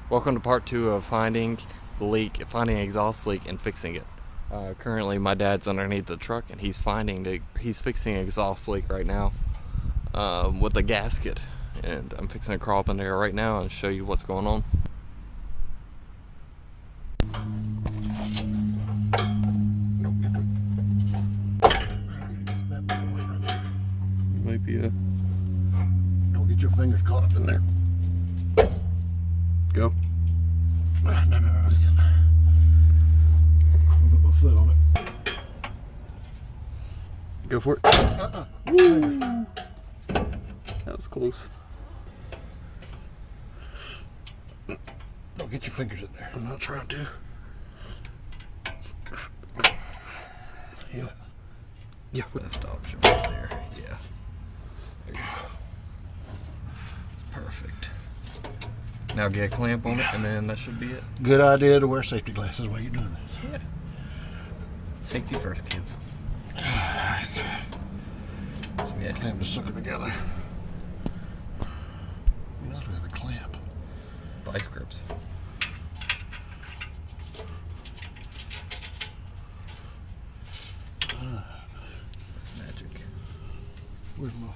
Welcome to part 2 of finding an exhaust leak and fixing it. Currently my dad's underneath the truck and he's fixing an exhaust leak right now with a gasket. And I'm fixing to crawl up in there right now and show you what's going on. Might be a... Don't get your fingers caught up in there. Go. No. I'll put my foot on it. Go for it. Woo. That was close. Don't get your fingers in there. I'm not trying to. Yeah, best option right there. Yeah. There you go. It's perfect. Now get a clamp on it and then that should be it. Good idea to wear safety glasses while you're doing this. Yeah. Safety first, kids. Yeah. Clamp the sucker together. You know, we have a clamp. Vice grips. Ah, Magic. where's my